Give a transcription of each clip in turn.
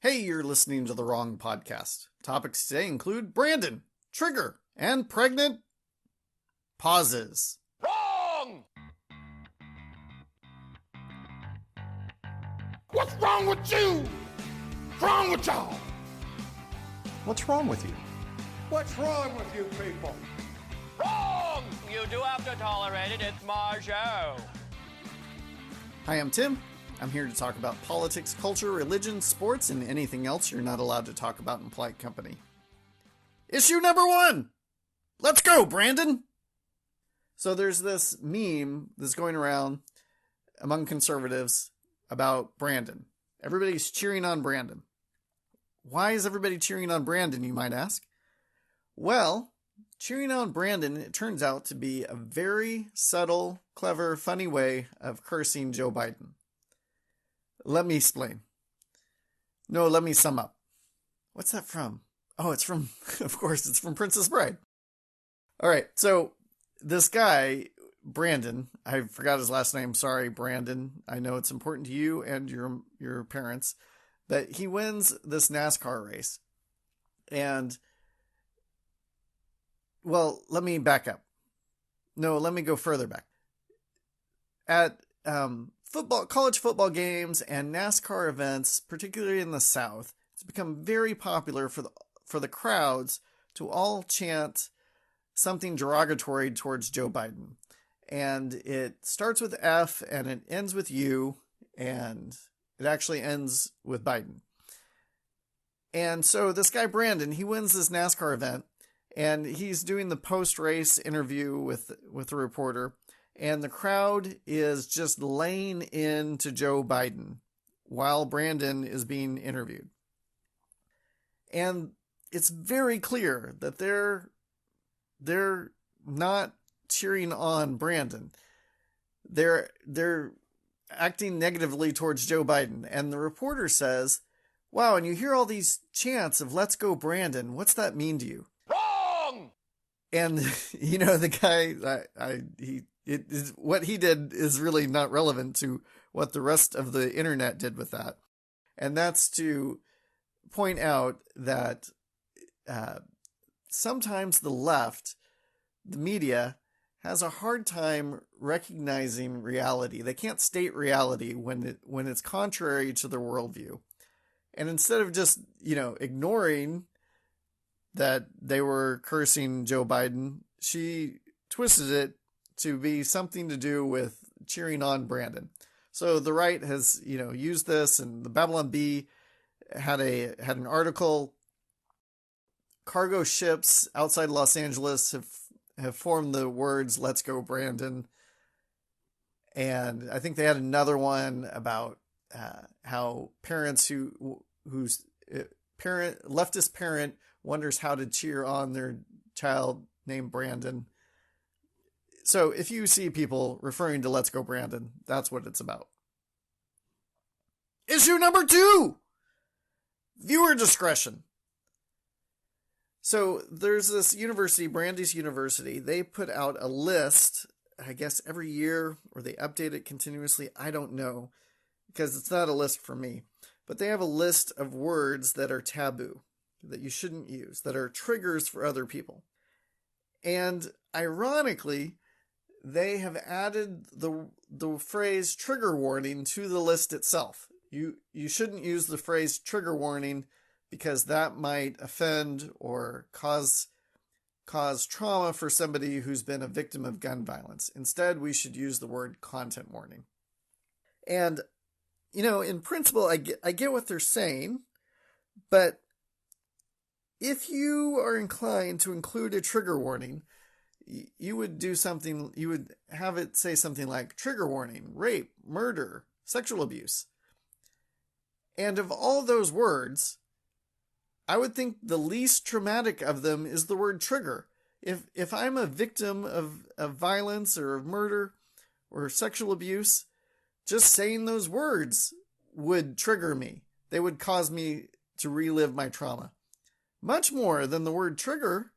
Hey, you're listening to the wrong podcast. Topics today include Brandon, Trigger, and pregnant pauses. Wrong! What's wrong with you? What's wrong with y'all? What's wrong with you? What's wrong with you people? Wrong! You do have to tolerate it. It's my show. Hi, I'm Tim. I'm here to talk about politics, culture, religion, sports, and anything else you're not allowed to talk about in polite company. Issue number 1! Let's go, Brandon! So there's this meme that's going around among conservatives about Brandon. Everybody's cheering on Brandon. Why is everybody cheering on Brandon, you might ask? Well, cheering on Brandon, it turns out to be a very subtle, clever, funny way of cursing Joe Biden. Let me explain. No, let me sum up. What's that from? Oh, it's from, of course, it's from Princess Bride. All right, so this guy, Brandon, I forgot his last name. Sorry, Brandon. I know it's important to you and your parents, but he wins this NASCAR race. And, well, let me back up. No, let me go further back. At college football games and NASCAR events, particularly in the South, it's become very popular for the crowds to all chant something derogatory towards Joe Biden. And it starts with F and it ends with U, and it actually ends with Biden. And so this guy Brandon, he wins this NASCAR event, and he's doing the post-race interview with a reporter. And the crowd is just laying into Joe Biden while Brandon is being interviewed. And it's very clear that they're not cheering on Brandon. They're acting negatively towards Joe Biden. And the reporter says, "Wow, and you hear all these chants of 'Let's go Brandon.' What's that mean to you?" Wrong! And the guy, what he did is really not relevant to what the rest of the internet did with that. And that's to point out that sometimes the left, the media, has a hard time recognizing reality. They can't state reality when it's contrary to their worldview. And instead of just, ignoring that they were cursing Joe Biden, she twisted it to be something to do with cheering on Brandon. So the right has, used this, and the Babylon Bee had an article. Cargo ships outside Los Angeles have formed the words "Let's go Brandon." And I think they had another one about how parents whose leftist parent wonders how to cheer on their child named Brandon. So if you see people referring to "Let's go Brandon," that's what it's about. Issue number 2! Viewer discretion. So there's this university, Brandeis University. They put out a list, I guess every year, or they update it continuously. I don't know, because it's not a list for me. But they have a list of words that are taboo, that you shouldn't use, that are triggers for other people. And ironically, they have added the phrase "trigger warning" to the list itself. You shouldn't use the phrase "trigger warning" because that might offend or cause trauma for somebody who's been a victim of gun violence. Instead, we should use the word "content warning." And, in principle, I get what they're saying, but if you are inclined to include a trigger warning, you would have it say something like "trigger warning, rape, murder, sexual abuse." And of all those words, I would think the least traumatic of them is the word "trigger." If I'm a victim of violence or of murder or sexual abuse, just saying those words would trigger me. They would cause me to relive my trauma. Much more than the word "trigger"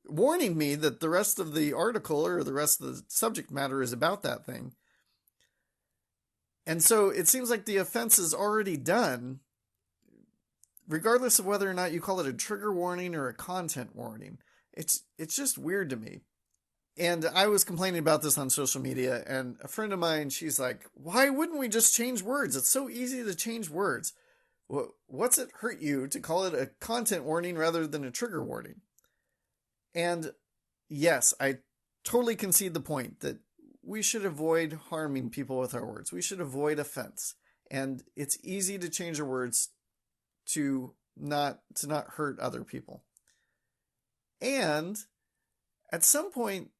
warning me that the rest of the article or the rest of the subject matter is about that thing. And so it seems like the offense is already done regardless of whether or not you call it a trigger warning or a content warning. It's just weird to me. And I was complaining about this on social media, and a friend of mine, she's like, why wouldn't we just change words? It's so easy to change words. What's it hurt you to call it a content warning rather than a trigger warning? And yes, I totally concede the point that we should avoid harming people with our words. We should avoid offense. And it's easy to change our words to not hurt other people. And at some point,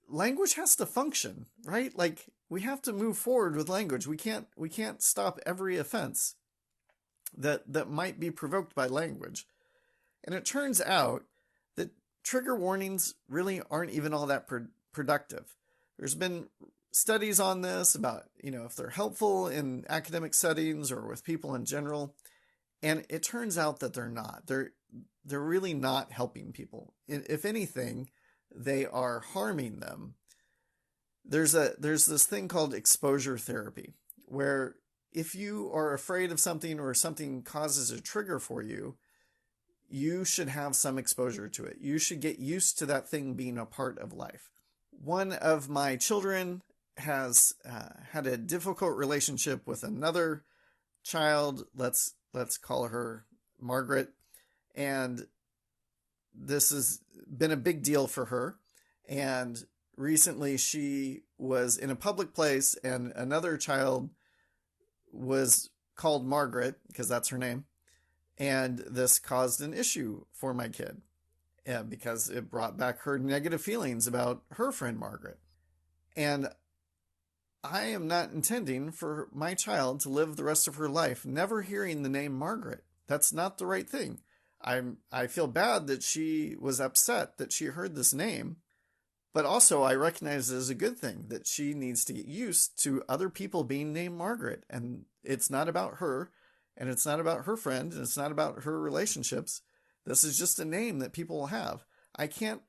language has to function, right? Like, we have to move forward with language. We can't stop every offense that might be provoked by language. And it turns out that trigger warnings really aren't even all that productive. There's been studies on this about, if they're helpful in academic settings or with people in general. And it turns out that they're not. They're really not helping people. If anything, they are harming them. There's this thing called exposure therapy, where if you are afraid of something or something causes a trigger for you, you should have some exposure to it. You should get used to that thing being a part of life. One of my children has had a difficult relationship with another child. Let's call her Margaret. And this has been a big deal for her. And recently she was in a public place and another child was called Margaret, because that's her name. And this caused an issue for my kid, because it brought back her negative feelings about her friend Margaret. And I am not intending for my child to live the rest of her life never hearing the name Margaret. That's not the right thing. I feel bad that she was upset that she heard this name, but also I recognize it as a good thing that she needs to get used to other people being named Margaret. And it's not about her, and it's not about her friend, and it's not about her relationships. This is just a name that people will have. I can't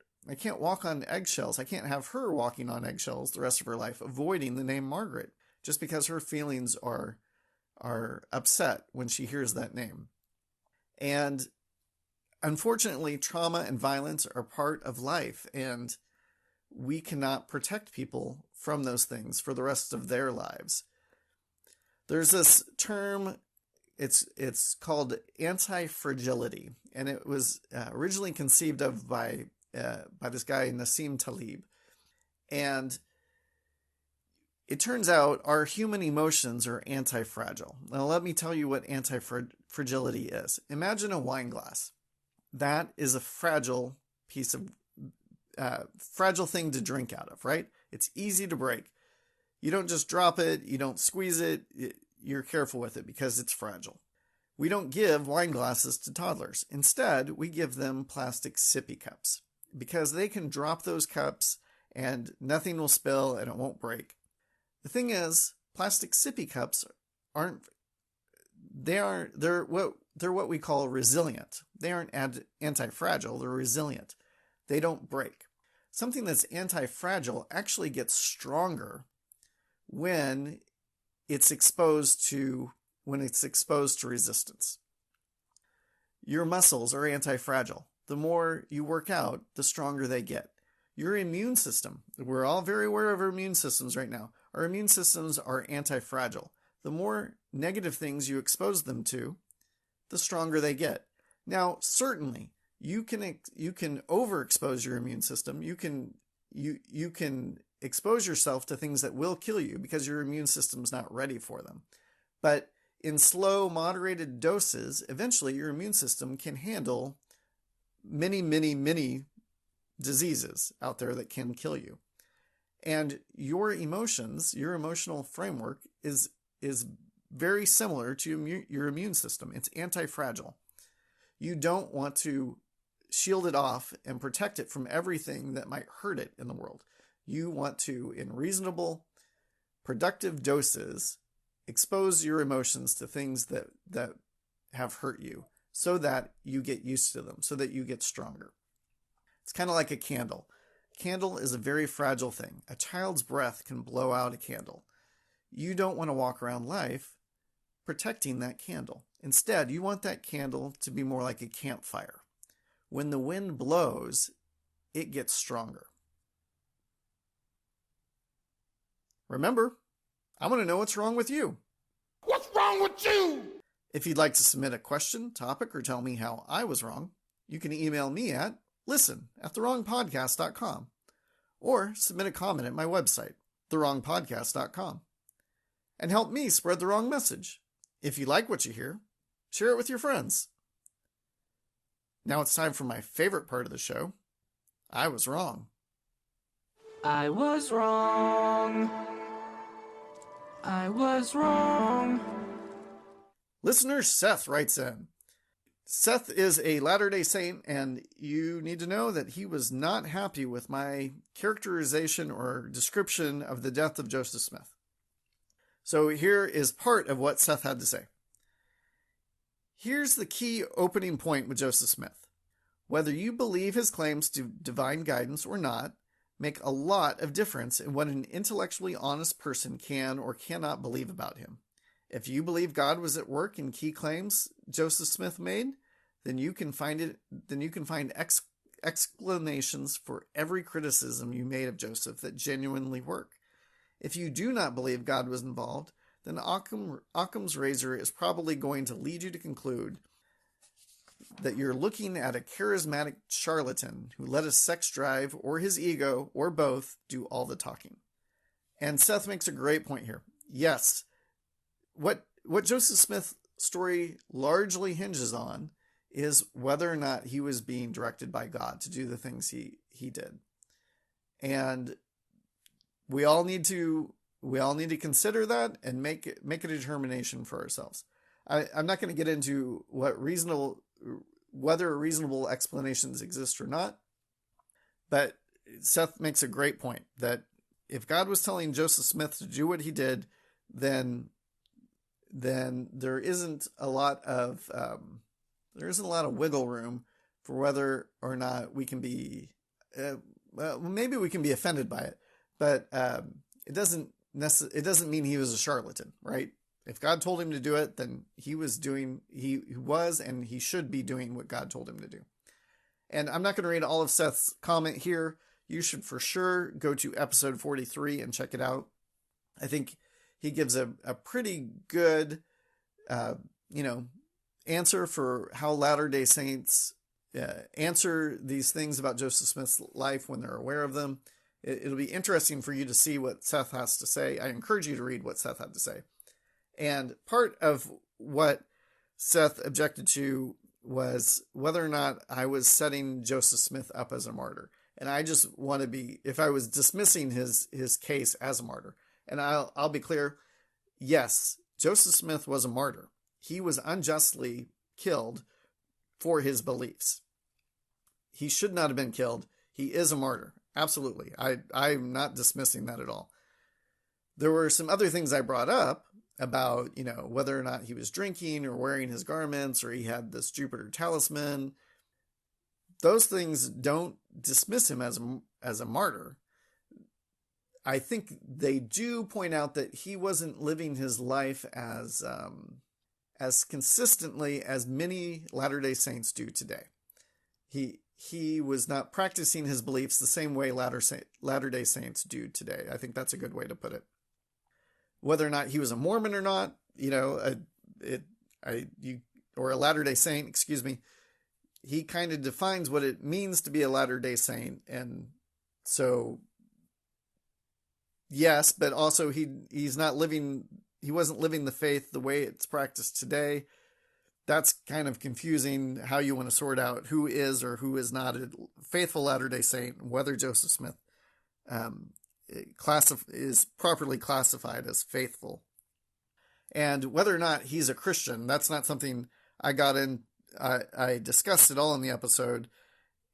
walk on eggshells. I can't have her walking on eggshells the rest of her life, avoiding the name Margaret, just because her feelings are upset when she hears that name. And unfortunately, trauma and violence are part of life, and we cannot protect people from those things for the rest of their lives. There's this term, it's called anti-fragility, and it was originally conceived of by this guy, Nassim Taleb. And it turns out our human emotions are anti-fragile. Now, let me tell you what anti-fragility is. Imagine a wine glass. That is a fragile piece of fragile thing to drink out of, right? It's easy to break. You don't just drop it, you don't squeeze it, you're careful with it because it's fragile. We don't give wine glasses to toddlers. Instead, we give them plastic sippy cups because they can drop those cups and nothing will spill and it won't break. The thing is, plastic sippy cups they're what we call resilient. They aren't anti-fragile, they're resilient. They don't break. Something that's anti-fragile actually gets stronger when it's exposed to resistance. Your muscles are anti-fragile. The more you work out, the stronger they get. Your immune system, we're all very aware of our immune systems right now. Our immune systems are anti-fragile. The more negative things you expose them to, the stronger they get. Now, certainly, you can overexpose your immune system. You can expose yourself to things that will kill you because your immune system's not ready for them. But in slow, moderated doses, eventually your immune system can handle many, many, many diseases out there that can kill you. And your emotions, your emotional framework is very similar to your immune system. It's anti-fragile. You don't want to shield it off and protect it from everything that might hurt it in the world. You want to, in reasonable, productive doses, expose your emotions to things that have hurt you so that you get used to them, so that you get stronger. It's kind of like a candle. A candle is a very fragile thing. A child's breath can blow out a candle. You don't want to walk around life protecting that candle. Instead, you want that candle to be more like a campfire. When the wind blows, it gets stronger. Remember, I want to know what's wrong with you. What's wrong with you? If you'd like to submit a question, topic, or tell me how I was wrong, you can email me at listen@therewrongpodcast.com or submit a comment at my website, therewrongpodcast.com, and help me spread the wrong message. If you like what you hear, share it with your friends. Now it's time for my favorite part of the show. I was wrong. I was wrong. I was wrong. Listener Seth writes in. Seth is a Latter-day Saint, and you need to know that he was not happy with my characterization or description of the death of Joseph Smith. So here is part of what Seth had to say. Here's the key opening point with Joseph Smith. Whether you believe his claims to divine guidance or not, make a lot of difference in what an intellectually honest person can or cannot believe about him. If you believe God was at work in key claims Joseph Smith made, then you can find explanations for every criticism you made of Joseph that genuinely work. If you do not believe God was involved, then Occam's razor is probably going to lead you to conclude that you're looking at a charismatic charlatan who let his sex drive or his ego or both do all the talking. And Seth makes a great point here. Yes, what Joseph Smith's story largely hinges on is whether or not he was being directed by God to do the things he did. And we all need to consider that and make a determination for ourselves. I'm not going to get into whether reasonable explanations exist or not, but Seth makes a great point that if God was telling Joseph Smith to do what he did, then there isn't a lot of wiggle room for whether or not we can be maybe we can be offended by it, but it doesn't mean he was a charlatan, right? If God told him to do it, then he was and he should be doing what God told him to do. And I'm not going to read all of Seth's comment here. You should for sure go to episode 43 and check it out. I think he gives a pretty good, answer for how Latter-day Saints answer these things about Joseph Smith's life when they're aware of them. It'll be interesting for you to see what Seth has to say. I encourage you to read what Seth had to say. And part of what Seth objected to was whether or not I was setting Joseph Smith up as a martyr. And I just want to be, if I was dismissing his case as a martyr. And I'll be clear, yes, Joseph Smith was a martyr. He was unjustly killed for his beliefs. He should not have been killed. He is a martyr. Absolutely. I'm not dismissing that at all. There were some other things I brought up about, whether or not he was drinking or wearing his garments or he had this Jupiter talisman. Those things don't dismiss him as a martyr. I think they do point out that he wasn't living his life as consistently as many Latter-day Saints do today. He was not practicing his beliefs the same way Latter-day Saints do today. I think that's a good way to put it. Whether or not he was a Mormon or not, or a Latter-day Saint, excuse me, he kind of defines what it means to be a Latter-day Saint. And so, yes, but also he wasn't living the faith the way it's practiced today. That's kind of confusing how you want to sort out who is or who is not a faithful Latter-day Saint, whether Joseph Smith is properly classified as faithful. And whether or not he's a Christian, that's not something I discussed it all in the episode,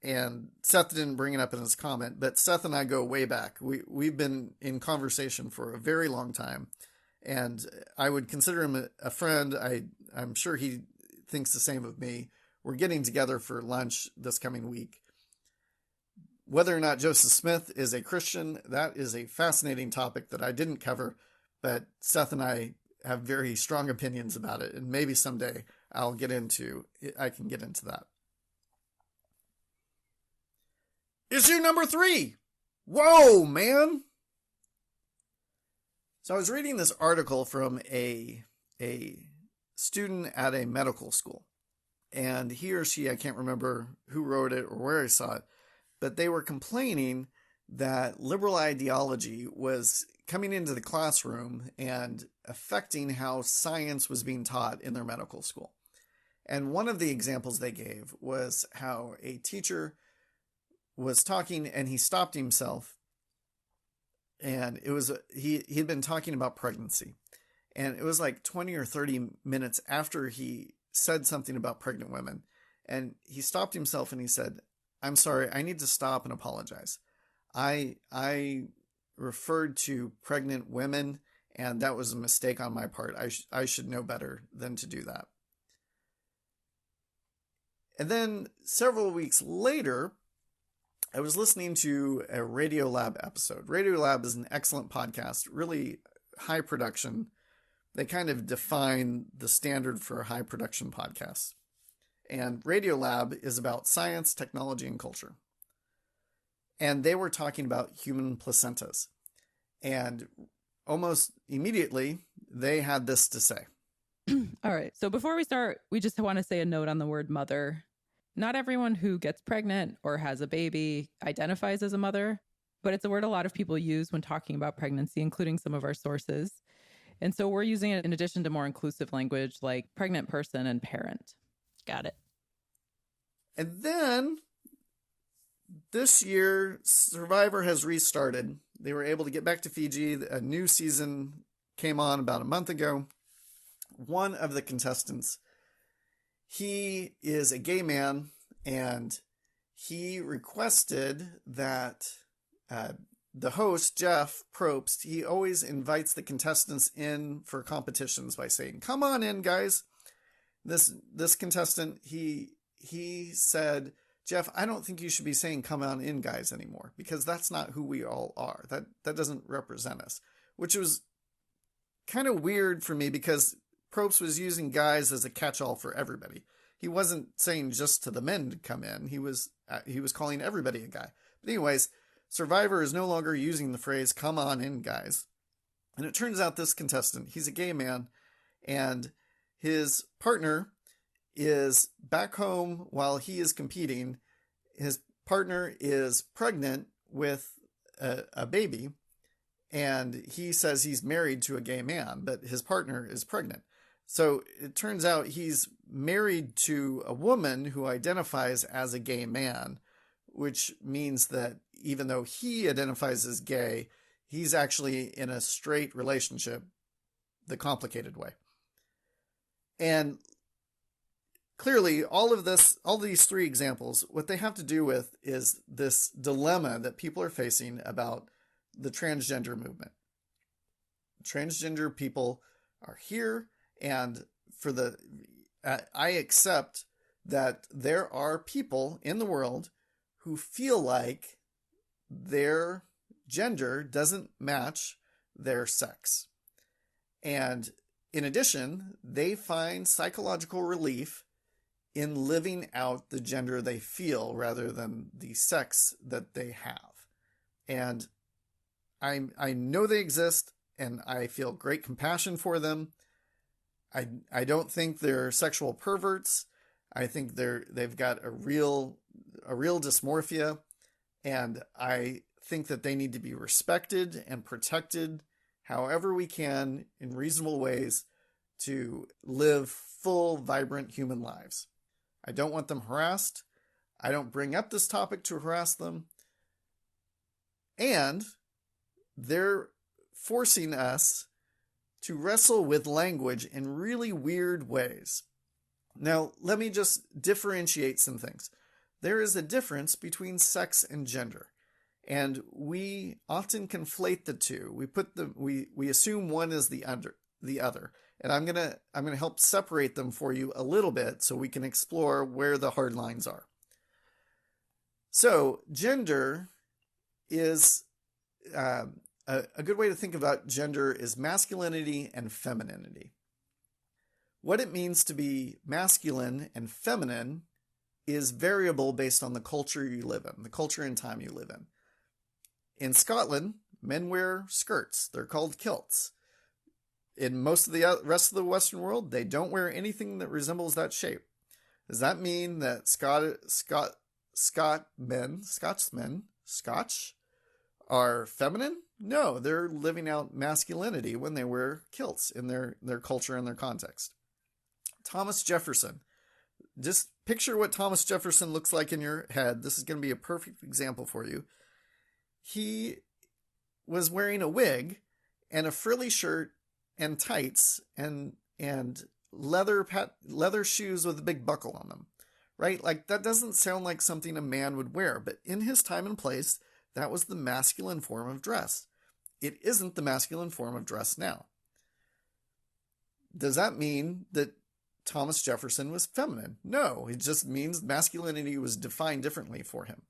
and Seth didn't bring it up in his comment, but Seth and I go way back. We've been in conversation for a very long time, and I would consider him a friend. I'm sure he thinks the same of me. We're getting together for lunch this coming week. Whether or not Joseph Smith is a Christian, that is a fascinating topic that I didn't cover, but Seth and I have very strong opinions about it, and maybe someday I can get into that. Issue number 3. Whoa, man! So I was reading this article from a student at a medical school, and he or she, I can't remember who wrote it or where I saw it, but they were complaining that liberal ideology was coming into the classroom and affecting how science was being taught in their medical school. And one of the examples they gave was how a teacher was talking and he stopped himself, and it was he'd been talking about pregnancy, and it was like 20 or 30 minutes after he said something about pregnant women, and he stopped himself and he said, "I'm sorry, I need to stop and apologize. I referred to pregnant women, and that was a mistake on my part. I should know better than to do that." And then several weeks later, I was listening to a Radiolab episode. Radiolab is an excellent podcast, really high production. They kind of define the standard for high production podcasts. And Radiolab is about science, technology, and culture. And they were talking about human placentas. And almost immediately, they had this to say. All right. So before we start, we just want to say a note on the word mother. Not everyone who gets pregnant or has a baby identifies as a mother, but it's a word a lot of people use when talking about pregnancy, including some of our sources. And so we're using it in addition to more inclusive language like pregnant person and parent. Got it. And then this year, Survivor has restarted. They were able to get back to Fiji. A new season came on about a month ago. One of the contestants, he is a gay man, and he requested that the host, Jeff Probst, he always invites the contestants in for competitions by saying, "Come on in, guys." This contestant, he said, "Jeff, I don't think you should be saying 'come on in, guys' anymore, because that's not who we all are. That doesn't represent us," which was kind of weird for me because Probst was using guys as a catch-all for everybody. He wasn't saying just to the men to come in. He was calling everybody a guy. But anyways, Survivor is no longer using the phrase "come on in, guys." And it turns out this contestant, he's a gay man, and his partner is back home while he is competing. His partner is pregnant with a baby, and he says he's married to a gay man, but his partner is pregnant. So it turns out he's married to a woman who identifies as a gay man, which means that even though he identifies as gay, he's actually in a straight relationship, the complicated way. And clearly, all these 3 examples, what they have to do with is this dilemma that people are facing about the transgender movement. Transgender people are here, and I accept that there are people in the world who feel like their gender doesn't match their sex. And in addition, they find psychological relief in living out the gender they feel rather than the sex that they have. And I know they exist, and I feel great compassion for them. I don't think they're sexual perverts. I think they've got a real dysmorphia, and I think that they need to be respected and protected however we can in reasonable ways to live full, vibrant human lives. I don't want them harassed. I don't bring up this topic to harass them. And they're forcing us to wrestle with language in really weird ways. Now, let me just differentiate some things. There is a difference between sex and gender, and we often conflate the two. We assume one is the other. And I'm gonna help separate them for you a little bit so we can explore where the hard lines are. So, gender is a good way to think about gender is masculinity and femininity. What it means to be masculine and feminine is variable based on the culture you live in, the culture and time you live in. In Scotland, men wear skirts. They're called kilts. In most of the rest of the Western world, they don't wear anything that resembles that shape. Does that mean that Scotch are feminine? No, they're living out masculinity when they wear kilts in their culture and their context. Thomas Jefferson. Just picture what Thomas Jefferson looks like in your head. This is going to be a perfect example for you. He was wearing a wig and a frilly shirt and tights and leather shoes with a big buckle on them, right? Like, that doesn't sound like something a man would wear, but in his time and place, that was the masculine form of dress. It isn't the masculine form of dress now. Does that mean that Thomas Jefferson was feminine? No, it just means masculinity was defined differently for him.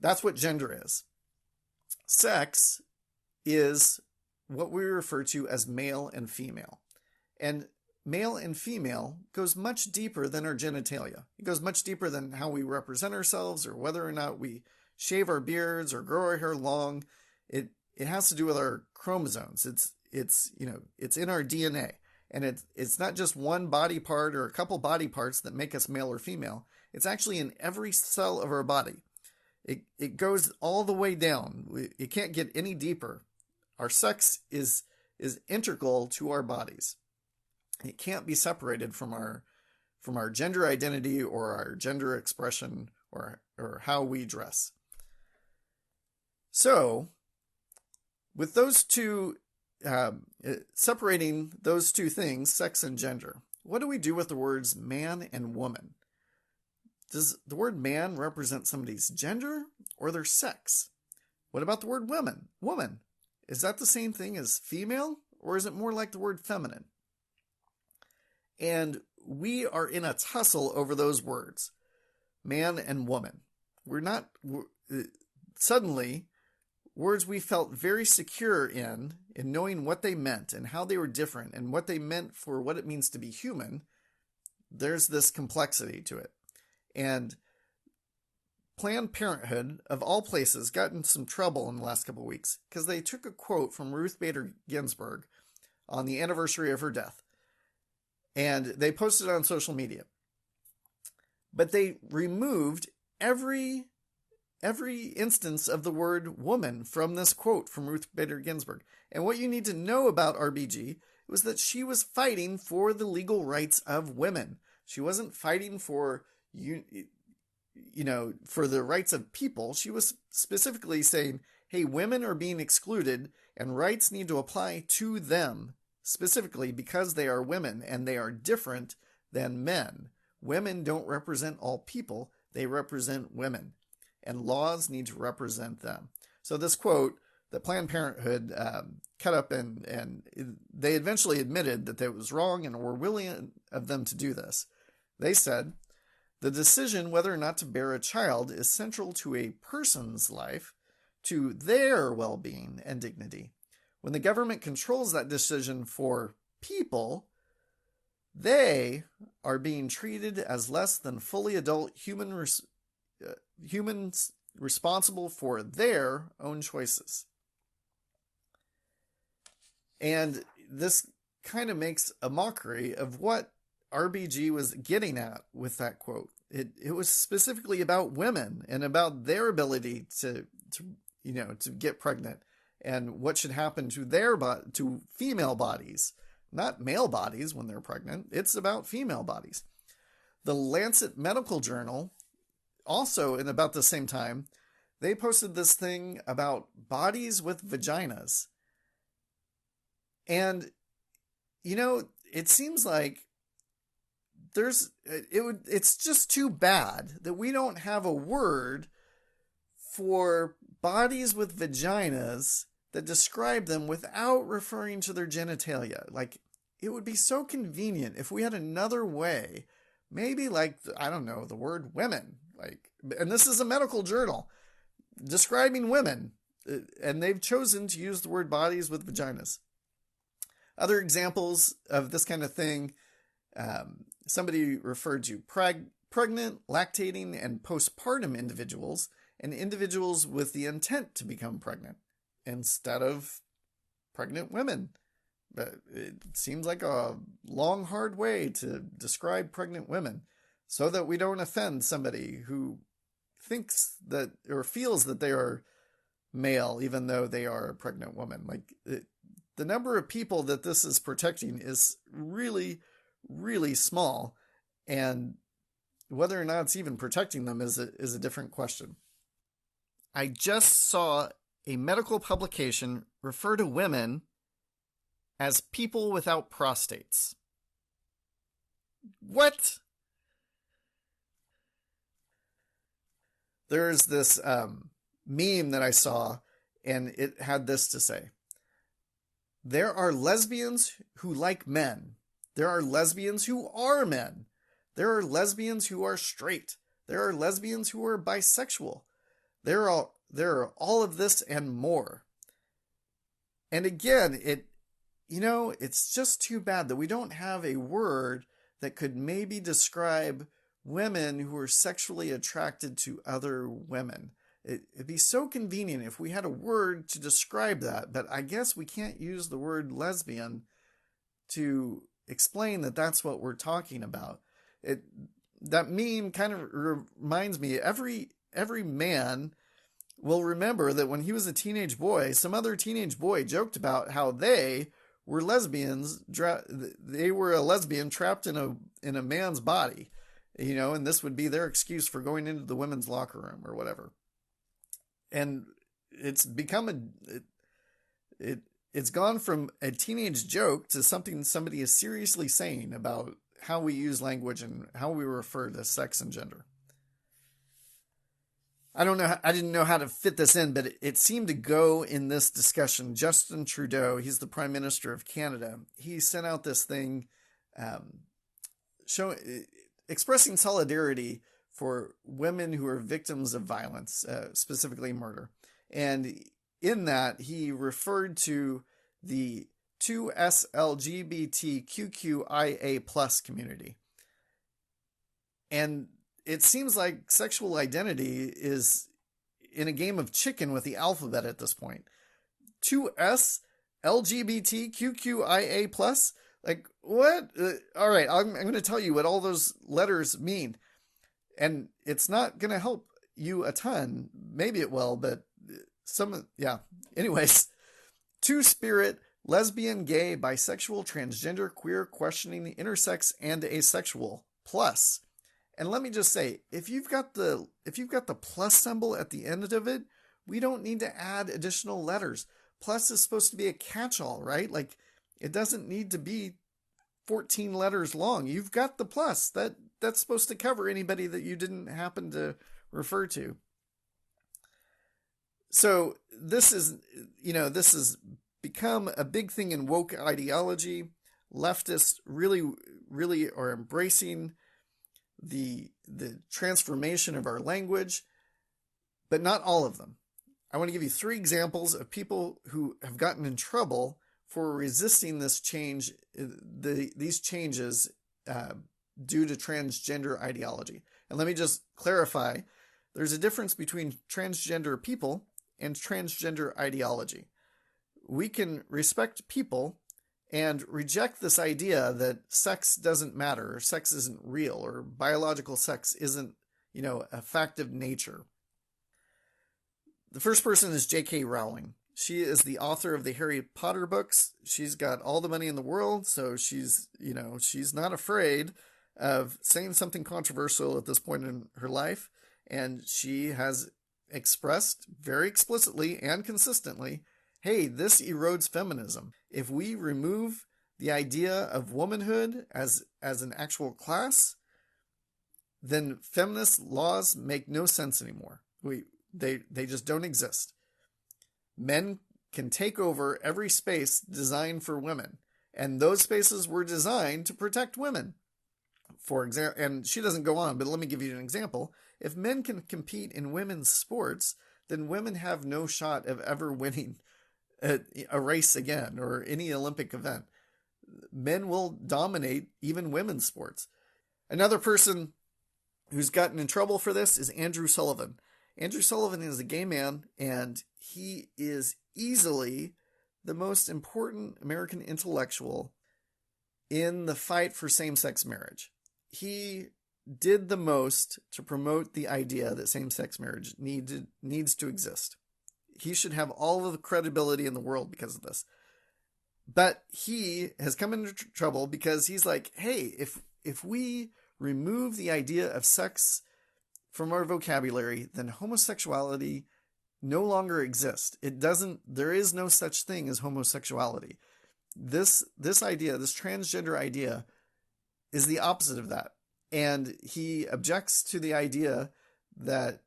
That's what gender is. Sex is what we refer to as male and female. And male and female goes much deeper than our genitalia. It goes much deeper than how we represent ourselves or whether or not we shave our beards or grow our hair long. It has to do with our chromosomes. It's in our DNA. And it's not just one body part or a couple body parts that make us male or female. It's actually in every cell of our body. It goes all the way down. It can't get any deeper. Our sex is integral to our bodies. It can't be separated from our gender identity or our gender expression or how we dress. So, with those two, separating those two things, sex and gender, what do we do with the words man and woman? Does the word man represent somebody's gender or their sex? What about the word woman? Woman, is that the same thing as female, or is it more like the word feminine? And we are in a tussle over those words, man and woman. Suddenly, words we felt very secure in knowing what they meant and how they were different and what they meant for what it means to be human, there's this complexity to it. And Planned Parenthood, of all places, got in some trouble in the last couple of weeks because they took a quote from Ruth Bader Ginsburg on the anniversary of her death. And they posted it on social media. But they removed every instance of the word woman from this quote from Ruth Bader Ginsburg. And what you need to know about RBG was that she was fighting for the legal rights of women. She wasn't fighting for for the rights of people. She was specifically saying, hey, women are being excluded and rights need to apply to them specifically because they are women and they are different than men. Women don't represent all people. They represent women, and laws need to represent them. So this quote that Planned Parenthood cut up, and they eventually admitted that it was wrong and were willing of them to do this. They said, the decision whether or not to bear a child is central to a person's life, to their well-being and dignity. When the government controls that decision for people, they are being treated as less than fully adult humans responsible for their own choices. And this kind of makes a mockery of what RBG was getting at with that quote. It was specifically about women and about their ability to get pregnant and what should happen to to female bodies, not male bodies when they're pregnant. It's about female bodies. The Lancet Medical Journal, also in about the same time, they posted this thing about bodies with vaginas. And, it seems like it's just too bad that we don't have a word for bodies with vaginas that describe them without referring to their genitalia. Like, it would be so convenient if we had another way, maybe like, the word women. And this is a medical journal describing women. and they've chosen to use the word bodies with vaginas. Other examples of this kind of thing, somebody referred to pregnant, lactating, and postpartum individuals, and individuals with the intent to become pregnant, instead of pregnant women. But it seems like a long, hard way to describe pregnant women, so that we don't offend somebody who thinks that or feels that they are male, even though they are a pregnant woman. The number of people that this is protecting is really, really small, and whether or not it's even protecting them is a different question. I just saw a medical publication refer to women as people without prostates. What? There's this meme that I saw, and it had this to say: there are lesbians who like men. There are lesbians who are men. There are lesbians who are straight. There are lesbians who are bisexual. There are all of this and more. And again, it's just too bad that we don't have a word that could maybe describe women who are sexually attracted to other women. It'd be so convenient if we had a word to describe that, but I guess we can't use the word lesbian to explain that that's what we're talking about. That meme kind of reminds me, every man will remember that when he was a teenage boy, some other teenage boy joked about how they were lesbians. They were a lesbian trapped in a man's body, and this would be their excuse for going into the women's locker room or whatever. And it's become it's gone from a teenage joke to something somebody is seriously saying about how we use language and how we refer to sex and gender. I didn't know how to fit this in, but it seemed to go in this discussion. Justin Trudeau, he's the Prime Minister of Canada. He sent out this thing expressing solidarity for women who are victims of violence, specifically murder. And in that, he referred to the 2SLGBTQIA+ community. And it seems like sexual identity is in a game of chicken with the alphabet at this point. 2SLGBTQIA+? Like, what? All right, I'm going to tell you what all those letters mean. And it's not going to help you a ton. Maybe it will, but Anyways, two-spirit, lesbian, gay, bisexual, transgender, queer, questioning, intersex, and asexual, plus. And let me just say, if you've got the plus symbol at the end of it, we don't need to add additional letters. Plus is supposed to be a catch-all, right? Like, it doesn't need to be 14 letters long. You've got the plus. That's supposed to cover anybody that you didn't happen to refer to. So this has become a big thing in woke ideology. Leftists really, really are embracing the transformation of our language, but not all of them. I want to give you 3 examples of people who have gotten in trouble for resisting this change, these changes due to transgender ideology. And let me just clarify, there's a difference between transgender people and transgender ideology. We can respect people and reject this idea that sex doesn't matter, or sex isn't real, or biological sex isn't, a fact of nature. The first person is J.K. Rowling. She is the author of the Harry Potter books. She's got all the money in the world, so she's not afraid of saying something controversial at this point in her life, and she has expressed very explicitly and consistently, hey, this erodes feminism. If we remove the idea of womanhood as an actual class, then feminist laws make no sense anymore. They just don't exist. Men can take over every space designed for women, and those spaces were designed to protect women. For example, and she doesn't go on, but let me give you an example. If men can compete in women's sports, then women have no shot of ever winning a race again or any Olympic event. Men will dominate even women's sports. Another person who's gotten in trouble for this is Andrew Sullivan. Andrew Sullivan is a gay man, and he is easily the most important American intellectual in the fight for same-sex marriage. He did the most to promote the idea that same-sex marriage needs to exist. He should have all of the credibility in the world because of this. But he has come into trouble because he's like, hey, if we remove the idea of sex from our vocabulary, then homosexuality no longer exists. There is no such thing as homosexuality. This idea, this transgender idea, is the opposite of that. And he objects to the idea that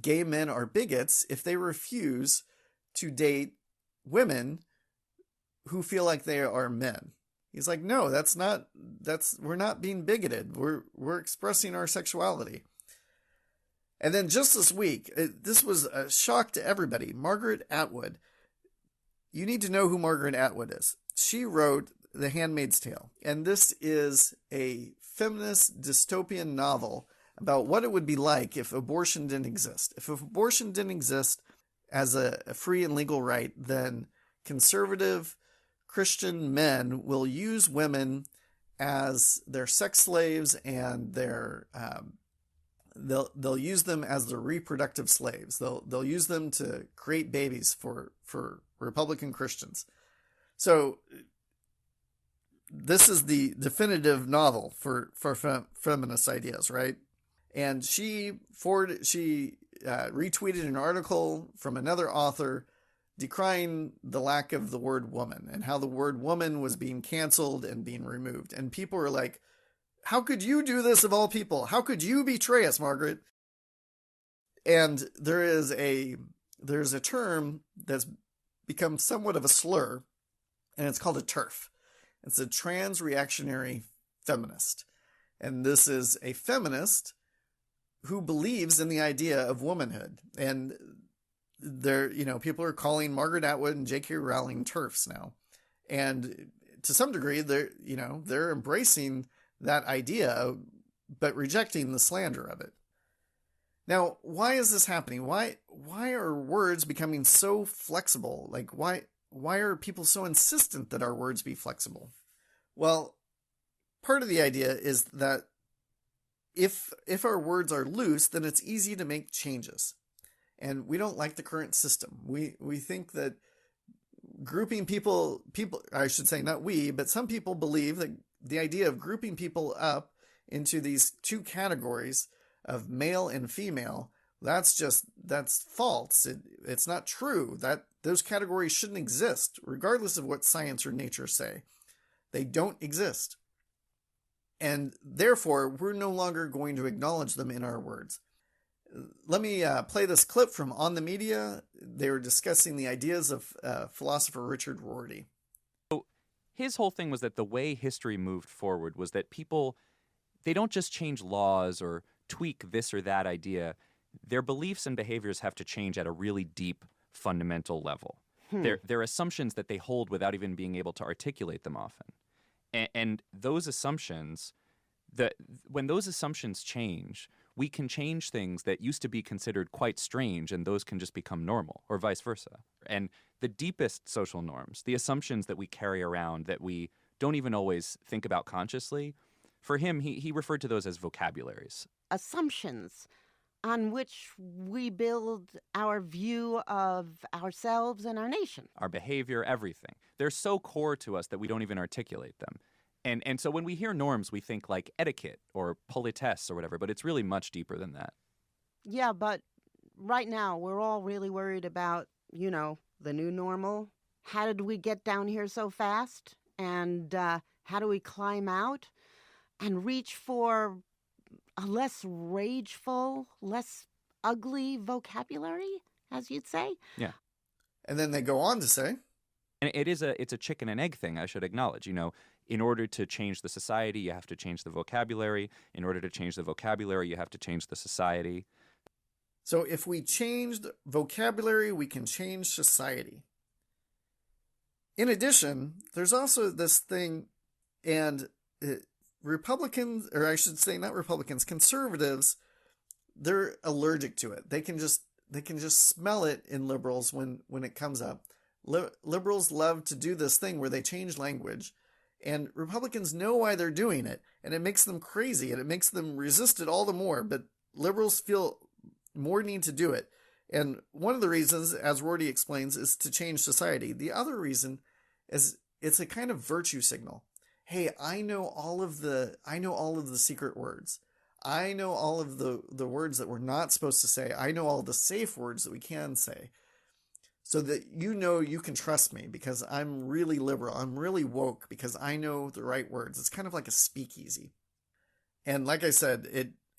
gay men are bigots if they refuse to date women who feel like they are men. He's like, no, we're not being bigoted. We're expressing our sexuality. And then just this week, this was a shock to everybody. Margaret Atwood. You need to know who Margaret Atwood is. She wrote The Handmaid's Tale. And this is a feminist dystopian novel about what it would be like if abortion didn't exist. If abortion didn't exist as a free and legal right, then conservative Christian men will use women as their sex slaves, and they'll use them as their reproductive slaves. They'll use them to create babies for Republican Christians. So this is the definitive novel for feminist ideas, right? And she retweeted an article from another author decrying the lack of the word woman and how the word woman was being canceled and being removed. And people were like, how could you do this of all people? How could you betray us, Margaret? And there's a term that's become somewhat of a slur, and it's called a TERF. It's a trans reactionary feminist. And this is a feminist who believes in the idea of womanhood. And people are calling Margaret Atwood and J.K. Rowling TERFs now. And to some degree, they're embracing that idea, but rejecting the slander of it. Now, why is this happening? Why are words becoming so flexible? Like, why are people so insistent that our words be flexible? Well, part of the idea is that if our words are loose, then it's easy to make changes. And we don't like the current system. We think that grouping people, I should say not we, but some people believe that the idea of grouping people up into these two categories of male and female, that's false. It's not true. That those categories shouldn't exist, regardless of what science or nature say. They don't exist. And therefore, we're no longer going to acknowledge them in our words. Let me play this clip from On the Media. They were discussing the ideas of philosopher Richard Rorty. His whole thing was that the way history moved forward was that people, they don't just change laws or tweak this or that idea. Their beliefs and behaviors have to change at a really deep, fundamental level. They're assumptions that they hold without even being able to articulate them often. And those assumptions, when those assumptions change, we can change things that used to be considered quite strange, and those can just become normal, or vice versa. And the deepest social norms, the assumptions that we carry around that we don't even always think about consciously, for him, he referred to those as vocabularies. Assumptions on which we build our view of ourselves and our nation. Our behavior, everything. They're so core to us that we don't even articulate them. And so when we hear norms, we think like etiquette or politesse or whatever, but it's really much deeper than that. Yeah, but right now we're all really worried about, the new normal. How did we get down here so fast? And how do we climb out and reach for a less rageful, less ugly vocabulary, as you'd say? Yeah. And then they go on to say, and it's a chicken and egg thing, I should acknowledge. In order to change the society, you have to change the vocabulary. In order to change the vocabulary, you have to change the society. So if we change the vocabulary, we can change society. In addition, there's also this thing, and Republicans, or I should say not Republicans, conservatives, they're allergic to it. They can just smell it in liberals when it comes up. Liberals love to do this thing where they change language, and Republicans know why they're doing it, and it makes them crazy, and it makes them resist it all the more, but liberals feel more need to do it. And one of the reasons, as Rorty explains, is to change society. The other reason is it's a kind of virtue signal. Hey, I know all of the secret words. I know all of the words that we're not supposed to say. I know all the safe words that we can say. So that you can trust me because I'm really liberal. I'm really woke because I know the right words. It's kind of like a speakeasy. And like I said,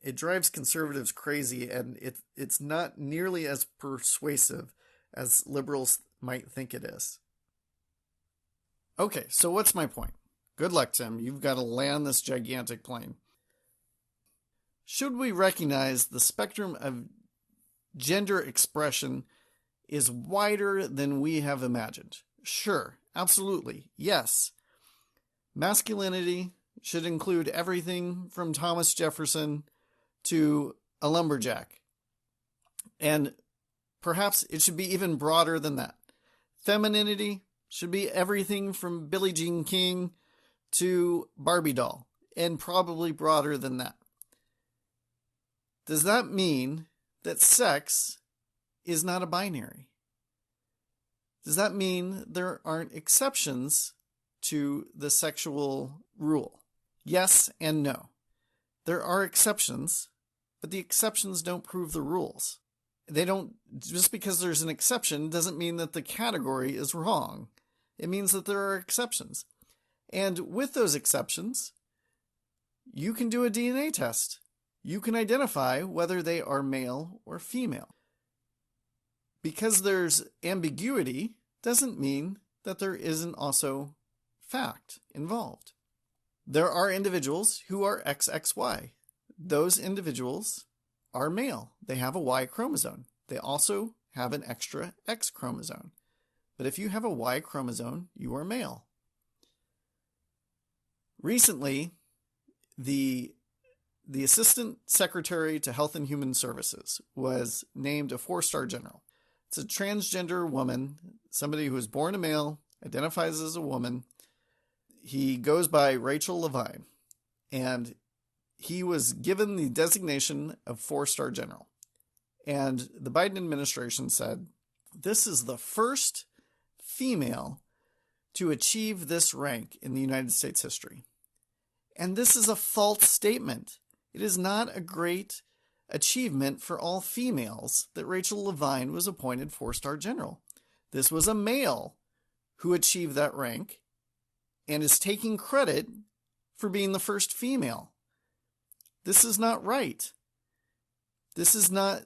it drives conservatives crazy, and it's not nearly as persuasive as liberals might think it is. Okay, so what's my point? Good luck, Tim. You've got to land this gigantic plane. Should we recognize the spectrum of gender expression is wider than we have imagined? Sure, absolutely, yes. Masculinity should include everything from Thomas Jefferson to a lumberjack. And perhaps it should be even broader than that. Femininity should be everything from Billie Jean King to Barbie doll, and probably broader than that. Does that mean that sex is not a binary? Does that mean there aren't exceptions to the sexual rule? Yes and no. There are exceptions, but the exceptions don't prove the rules. Just because there's an exception doesn't mean that the category is wrong. It means that there are exceptions. And with those exceptions, you can do a DNA test. You can identify whether they are male or female. Because there's ambiguity doesn't mean that there isn't also fact involved. There are individuals who are XXY. Those individuals are male. They have a Y chromosome. They also have an extra X chromosome. But if you have a Y chromosome, you are male. Recently, the Assistant Secretary to Health and Human Services was named a 4-star general. It's a transgender woman, somebody who was born a male, identifies as a woman. He goes by Rachel Levine, and he was given the designation of 4-star general. And the Biden administration said, this is the first female to achieve this rank in the United States history. And this is a false statement. It is not a great achievement for all females that Rachel Levine was appointed 4-star general. This was a male who achieved that rank and is taking credit for being the first female. This is not right. This is not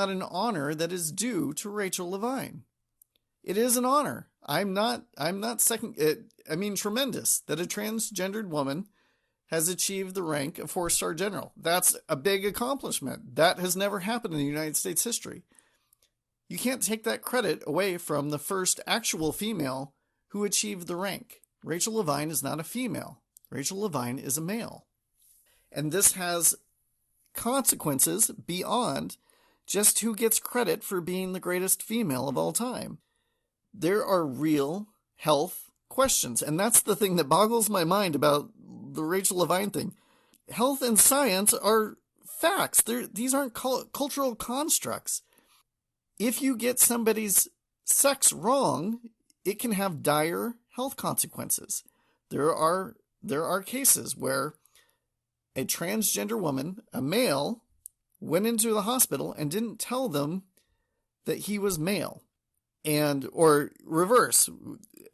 an honor that is due to Rachel Levine. It is an honor. I'm not tremendous that a transgendered woman has achieved the rank of 4-star general. That's a big accomplishment. That has never happened in the United States history. You can't take that credit away from the first actual female who achieved the rank. Rachel Levine is not a female. Rachel Levine is a male. And this has consequences beyond just who gets credit for being the greatest female of all time. There are real health questions, and that's the thing that boggles my mind about the Rachel Levine thing. Health and science are facts. These aren't cultural constructs. If you get somebody's sex wrong, it can have dire health consequences. There are cases where a transgender woman, a male, went into the hospital and didn't tell them that he was male. Or reverse,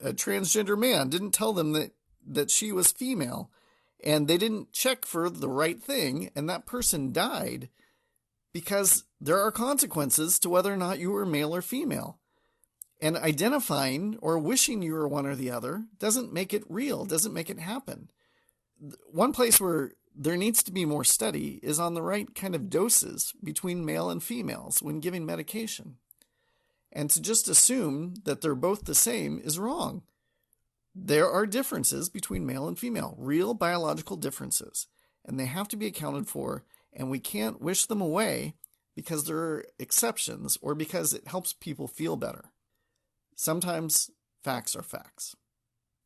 a transgender man didn't tell them that she was female, and they didn't check for the right thing, and that person died because there are consequences to whether or not you were male or female. And identifying or wishing you were one or the other doesn't make it real, doesn't make it happen. One place where there needs to be more study is on the right kind of doses between male and females when giving medication. And to just assume that they're both the same is wrong. There are differences between male and female, real biological differences, and they have to be accounted for, and we can't wish them away because there are exceptions or because it helps people feel better. Sometimes facts are facts.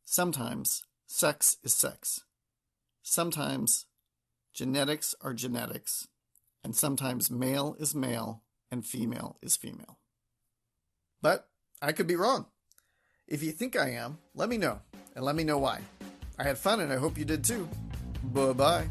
Sometimes sex is sex. Sometimes genetics are genetics, and sometimes male is male and female is female. But I could be wrong. If you think I am, let me know, and let me know why. I had fun, and I hope you did too. Bye-bye.